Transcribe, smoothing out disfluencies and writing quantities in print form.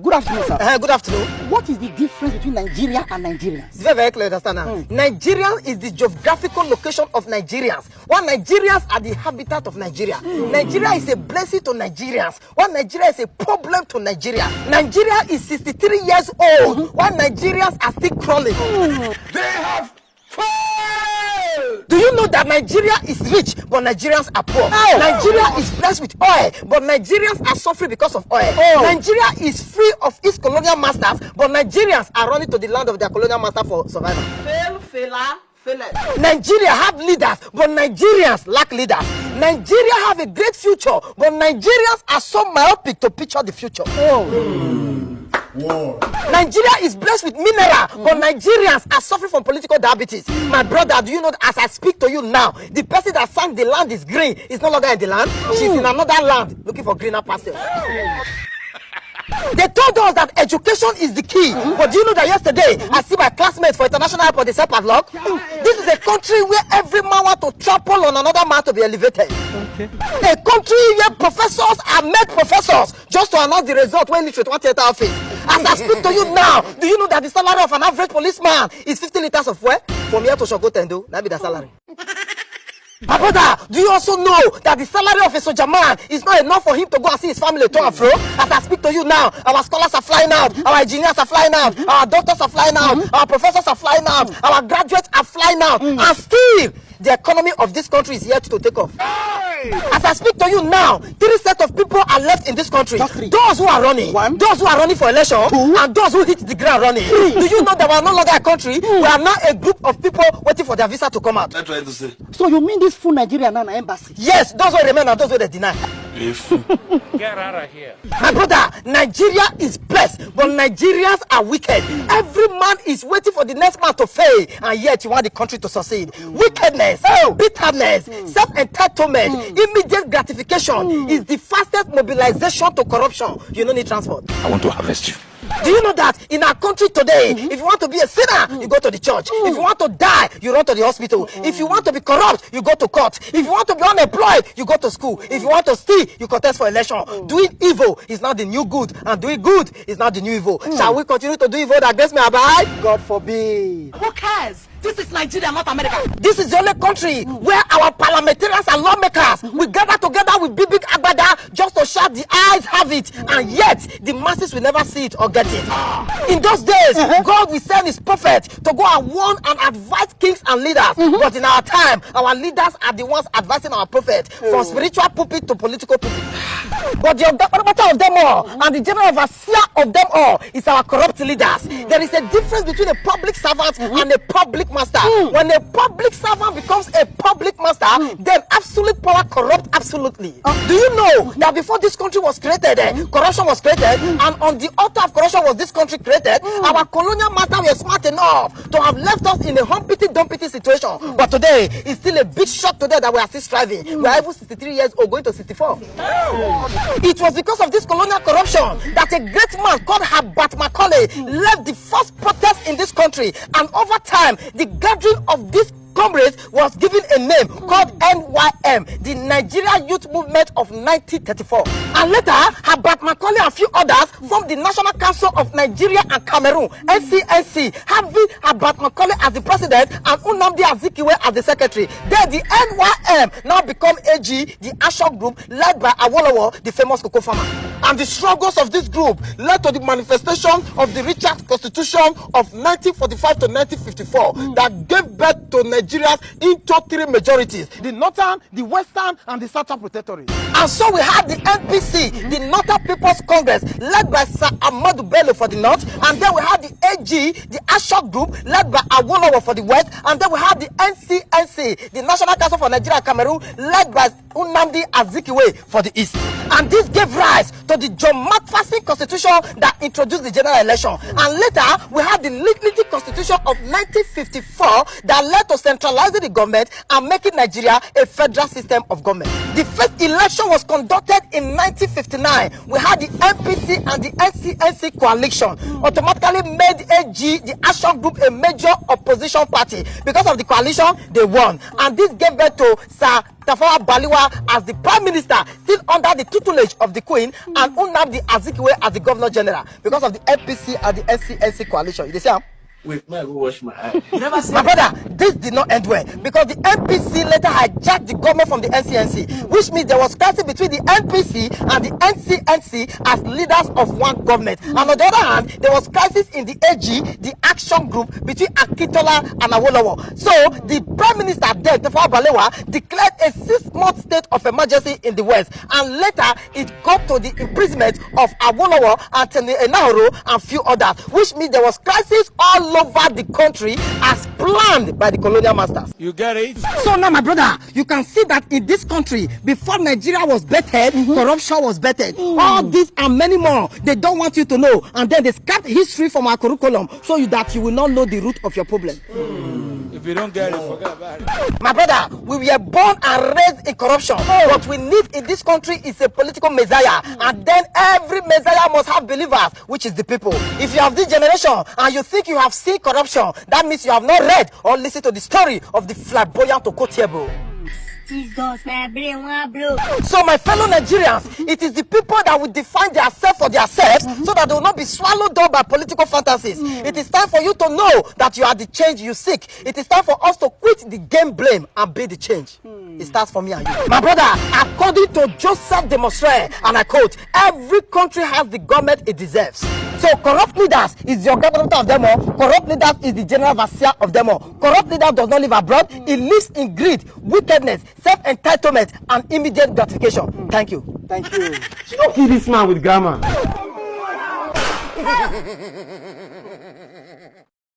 Good afternoon, sir. Good afternoon. What is the difference between Nigeria and Nigerians? It's very, very clear, understand now. Nigerian is the geographical location of Nigerians, while Nigerians are the habitat of Nigeria. Nigeria is a blessing to Nigerians, while Nigeria is a problem to Nigeria. Nigeria is 63 years old, while Nigerians are still crawling. They have failed! Do you know that Nigeria is rich, but Nigerians are poor? Nigeria is blessed with oil, but Nigerians are suffering because of oil. Nigeria is free of its colonial masters, but Nigerians are running to the land of their colonial master for survival. Nigeria have leaders, but Nigerians lack leaders. Nigeria have a great future, but Nigerians are so myopic to picture the future. Nigeria is blessed with mineral, but Nigerians are suffering from political diabetes. My brother, do you know that as I speak to you now, the person that sang "The Land is Green" is no longer in the land. She's in another land looking for greener pastures. They told us that education is the key. But do you know that yesterday I see my classmates for international airport, they said padlock? This is a country where every man wants to trample on another man to be elevated. A country where professors are made professors just to announce the result when literate one theater office. As I speak to you now, do you know that the salary of an average policeman is 50 liters of fuel? From here to Shogotendo, that be the salary. My brother, do you also know that the salary of a soldier man is not enough for him to go and see his family to and fro? As I speak to you now, our scholars are flying out, our engineers are flying out, our doctors are flying out, our professors are flying out, our graduates are flying out, and still the economy of this country is yet to take off. As I speak to you now, 3 sets of people are left in this country. Those who are running, those who are running for election, and those who hit the ground running. Do you know that we are no longer a country? We are now a group of people waiting for their visa to come out. That's what I say. So you mean this full Nigeria now embassy? Yes, those who remain and those who they deny. Get out of here. My brother, Nigeria is blessed, but Nigerians are wicked. Every man is waiting for the next man to fail, and yet you want the country to succeed. Wickedness, bitterness, self-entitlement, immediate gratification is the fastest mobilization to corruption. You don't need transport. I want to harvest you. Do you know that in our country today, if you want to be a sinner, you go to the church. If you want to die, you run to the hospital. If you want to be corrupt, you go to court. If you want to be unemployed, you go to school. If you want to steal, you contest for election. Doing evil is not the new good, and doing good is not the new evil. Shall we continue to do evil that grace may abide? God forbid. Who cares? This is Nigeria, not America. This is the only country where our parliamentarians and lawmakers we gather together with big agbada just to shout the eyes have it, and yet the masses will never see it or get it. In those days, God will send his prophet to go and warn and advise kings and leaders. But in our time, our leaders are the ones advising our prophet from spiritual pulpit to political pulpit. But the matter of them all and the general overseer of them all is our corrupt leaders. There is a difference between a public servant and a public master. When a public servant becomes a public master, then absolute power corrupts absolutely. Do you know that before this country was created, corruption was created, and on the altar of corruption was this country created? Our colonial master were smart enough to have left us in a humpity-dumpty situation. But today, it's still a big shock today that we are still striving. We are even 63 years old, going to 64. It was because of this colonial corruption that a great man called Herbert Macaulay led the first protest in this country, and over time, the gathering of this comrades was given a name called NYM, the Nigeria Youth Movement of 1934. And later, Herbert Macaulay and a few others formed the National Council of Nigeria and Cameroon, NCNC, having Herbert Macaulay as the president and Nnamdi Azikiwe as the secretary. Then the NYM now become AG, the Ashok group led by Awolowo, the famous cocoa farmer. And the struggles of this group led to the manifestation of the Richard Constitution of 1945 to 1954 that gave birth to Nigeria's into 3 majorities: the Northern, the Western, and the Southern Protectorate. And so we had the NPC, the Northern People's Congress, led by Sir Ahmadu Bello for the North, and then we had the AG, the Ashok group, led by Awolowo for the West, and then we had the NCNC, the National Council for Nigeria and Cameroon, led by Nnamdi Azikiwe for the East. And this gave rise to the John McPherson Constitution that introduced the general election. And later, we had the Lignity Constitution of 1954 that led to centralizing the government and making Nigeria a federal system of government. The first election was conducted in 1959. We had the NPC and the NCNC coalition automatically made AG, the Ashok group, a major opposition party. Because of the coalition, they won. And this gave birth to Sir Tafawa Balewa as the Prime Minister, still under the tutelage of the Queen, and Nnamdi Azikiwe as the governor general because of the NPC and the NCNC coalition. You see am? Wait, may I go wash my eyes? You never My brother, this did not end well because the NPC later hijacked the government from the NCNC, which means there was crisis between the NPC and the NCNC as leaders of one government. And on the other hand, there was crisis in the AG, the action group between Akintola and Awolowo. So the Prime Minister then, Tafawa Balewa, declared a 6-month state of emergency in the West, and later it got to the imprisonment of Awolowo and Enahoro and few others, which means there was crisis all over the country as planned by the colonial masters. You get it? So now, my brother, you can see that in this country, before Nigeria was bettered, corruption was bettered. All this and many more, they don't want you to know. And then they scrapped history from our curriculum so that you will not know the root of your problem. If you don't get it, forget about it. My brother, we were born and raised in corruption. What we need in this country is a political messiah. And then every messiah must have believers, which is the people. If you have this generation and you think you have seen corruption, that means you have not read or listened to the story of the flamboyant Okotiebo. So my fellow Nigerians, it is the people that will define themselves for themselves so that they will not be swallowed up by political fantasies. It is time for you to know that you are the change you seek. It is time for us to quit the game blame and be the change. It starts for me and you. My brother, according to Joseph de Maistre, and I quote, every country has the government it deserves. So corrupt leaders is the government of them all. Corrupt leaders is the general overseer of them all. Corrupt leader does not live abroad. He lives in greed, wickedness, self-entitlement, and immediate gratification. Thank you. Thank you. Don't kill this man with grammar.